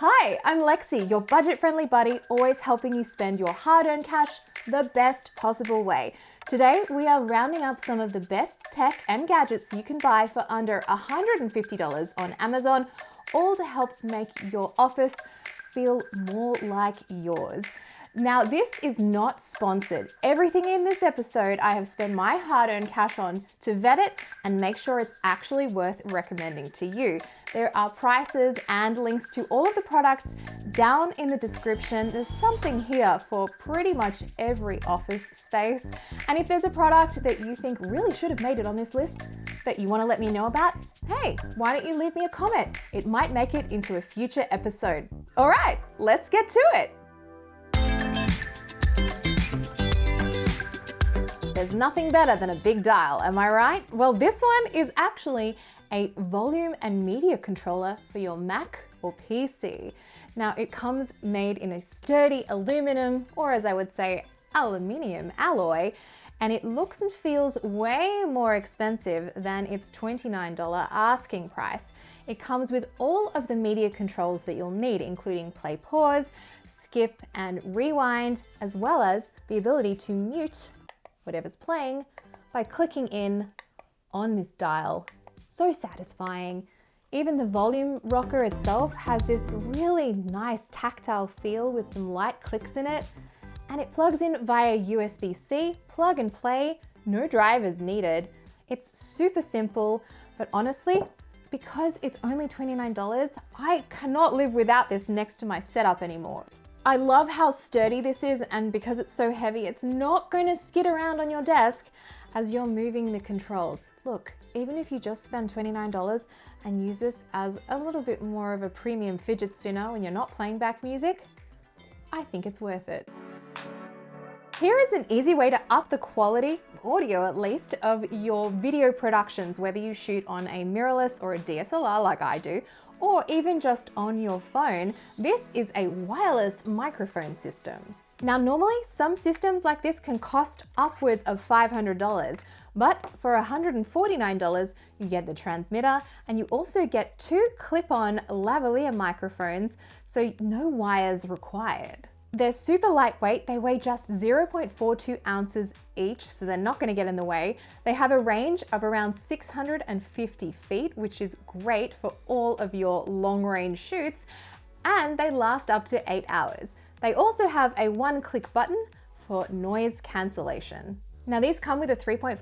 Hi, I'm Lexi, your budget-friendly buddy, always helping you spend your hard-earned cash the best possible way. Today, we are rounding up some of the best tech and gadgets you can buy for under $150 on Amazon, all to help make your office feel more like yours. Now, this is not sponsored. Everything in this episode, I have spent my hard-earned cash on to vet it and make sure it's actually worth recommending to you. There are prices and links to all of the products down in the description. There's something here for pretty much every office space. And if there's a product that you think really should have made it on this list that you want to let me know about, hey, why don't you leave me a comment? It might make it into a future episode. All right, let's get to it. There's nothing better than a big dial, am I right? Well, this one is actually a volume and media controller for your Mac or PC. Now, it comes made in a sturdy aluminum, or as I would say, aluminium alloy, and it looks and feels way more expensive than its $29 asking price. It comes with all of the media controls that you'll need, including play, pause, skip, and rewind, as well as the ability to mute whatever's playing by clicking in on this dial. So satisfying. Even the volume rocker itself has this really nice tactile feel with some light clicks in it, and it plugs in via USB-C, plug and play, no drivers needed. It's super simple, but honestly, because it's only $29, I cannot live without this next to my setup anymore. I love how sturdy this is, and because it's so heavy, it's not going to skid around on your desk as you're moving the controls. Look, even if you just spend $29 and use this as a little bit more of a premium fidget spinner when you're not playing back music, I think it's worth it. Here is an easy way to up the quality, audio at least, of your video productions, whether you shoot on a mirrorless or a DSLR like I do, or even just on your phone. This is a wireless microphone system. Now, normally some systems like this can cost upwards of $500, but for $149, you get the transmitter and you also get two clip-on lavalier microphones, so no wires required. They're super lightweight. They weigh just 0.42 ounces each, so they're not going to get in the way. They have a range of around 650 feet, which is great for all of your long-range shoots, and they last up to 8 hours. They also have a one-click button for noise cancellation. Now, these come with a 3.5mm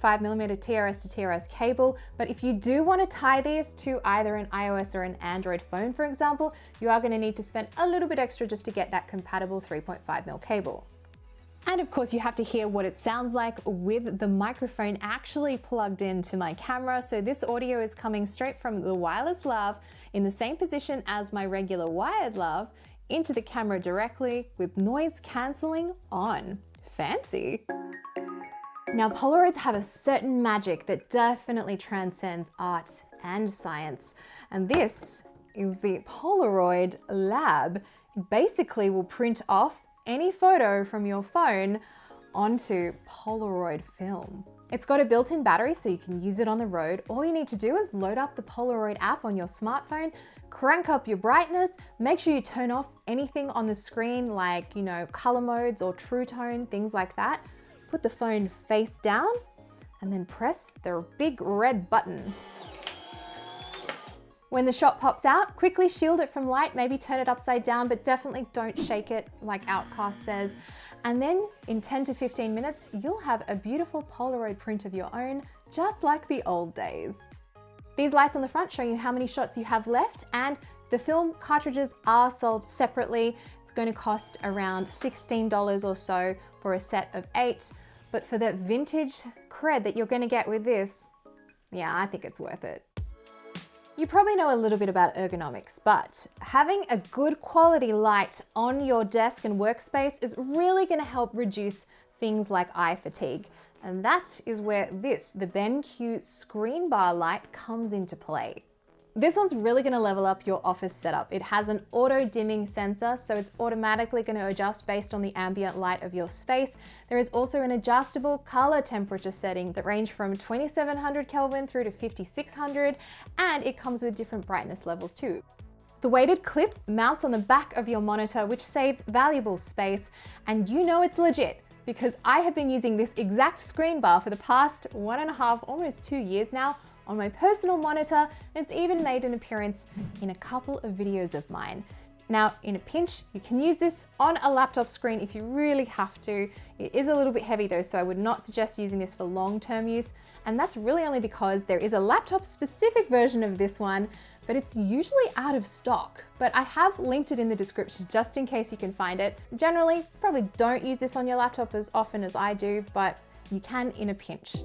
TRS to TRS cable, but if you do want to tie these to either an iOS or an Android phone, for example, you are going to need to spend a little bit extra just to get that compatible 3.5mm cable. And of course, you have to hear what it sounds like with the microphone actually plugged into my camera. So this audio is coming straight from the wireless lav in the same position as my regular wired lav into the camera directly with noise cancelling on. Fancy. Now, Polaroids have a certain magic that definitely transcends art and science, and this is the Polaroid Lab. It basically will print off any photo from your phone onto Polaroid film. It's got a built-in battery so you can use it on the road. All you need to do is load up the Polaroid app on your smartphone, crank up your brightness, make sure you turn off anything on the screen like, color modes or true tone, things like that. Put the phone face down and then press the big red button. When the shot pops out, quickly shield it from light, maybe turn it upside down, but definitely don't shake it like Outcast says. And then in 10 to 15 minutes, you'll have a beautiful Polaroid print of your own, just like the old days. These lights on the front show you how many shots you have left, and the film cartridges are sold separately. It's going to cost around $16 or so for a set of 8, but for the vintage cred that you're going to get with this, yeah, I think it's worth it. You probably know a little bit about ergonomics, but having a good quality light on your desk and workspace is really going to help reduce things like eye fatigue. And that is where the BenQ ScreenBar light comes into play. This one's really going to level up your office setup. It has an auto dimming sensor, so it's automatically going to adjust based on the ambient light of your space. There is also an adjustable color temperature setting that range from 2700 Kelvin through to 5600, and it comes with different brightness levels too. The weighted clip mounts on the back of your monitor, which saves valuable space, and you know it's legit because I have been using this exact screen bar for the past 1.5, almost 2 years now on my personal monitor, and it's even made an appearance in a couple of videos of mine. Now, in a pinch, you can use this on a laptop screen if you really have to. It is a little bit heavy though, so I would not suggest using this for long-term use. And that's really only because there is a laptop-specific version of this one, but it's usually out of stock. But I have linked it in the description just in case you can find it. Generally, probably don't use this on your laptop as often as I do, but you can in a pinch.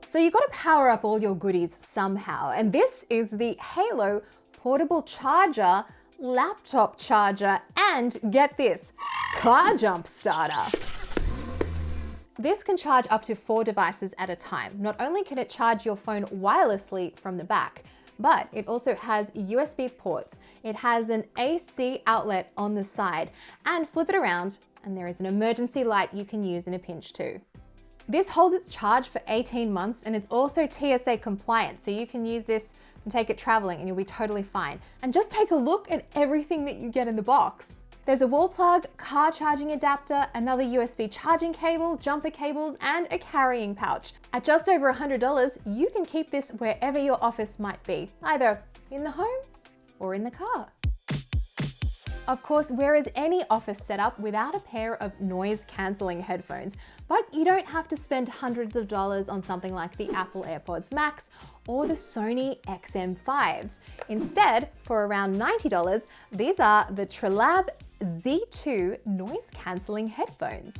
So you've got to power up all your goodies somehow. And this is the Halo portable charger, laptop charger, and get this, car jump starter. This can charge up to 4 devices at a time. Not only can it charge your phone wirelessly from the back, but it also has USB ports. It has an AC outlet on the side, and flip it around and there is an emergency light you can use in a pinch too. This holds its charge for 18 months and it's also TSA compliant, so you can use this and take it traveling and you'll be totally fine. And just take a look at everything that you get in the box. There's a wall plug, car charging adapter, another USB charging cable, jumper cables, and a carrying pouch. At just over $100, you can keep this wherever your office might be, either in the home or in the car. Of course, where is any office setup without a pair of noise-cancelling headphones? But you don't have to spend hundreds of dollars on something like the Apple AirPods Max or the Sony XM5s. Instead, for around $90, these are the TREBLAB Z2 noise-cancelling headphones.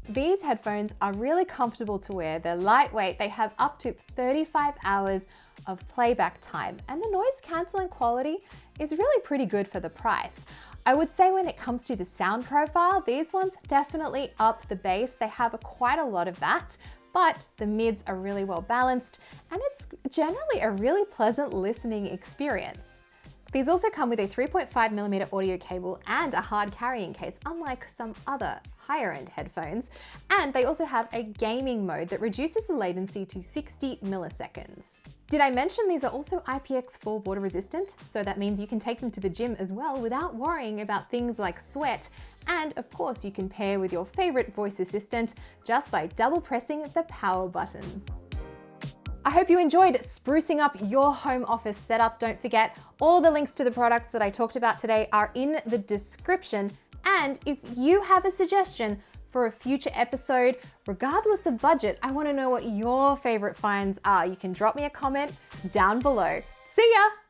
These headphones are really comfortable to wear. They're lightweight, they have up to 35 hours of playback time, and the noise cancelling quality is really pretty good for the price. I would say when it comes to the sound profile, these ones definitely up the bass. They have quite a lot of that, but the mids are really well balanced, and it's generally a really pleasant listening experience. These also come with a 3.5mm audio cable and a hard carrying case, unlike some other higher end headphones. And they also have a gaming mode that reduces the latency to 60 milliseconds. Did I mention these are also IPX4 water resistant? So that means you can take them to the gym as well without worrying about things like sweat. And of course, you can pair with your favorite voice assistant just by double pressing the power button. I hope you enjoyed sprucing up your home office setup. Don't forget, all the links to the products that I talked about today are in the description. And if you have a suggestion for a future episode, regardless of budget, I want to know what your favorite finds are. You can drop me a comment down below. See ya!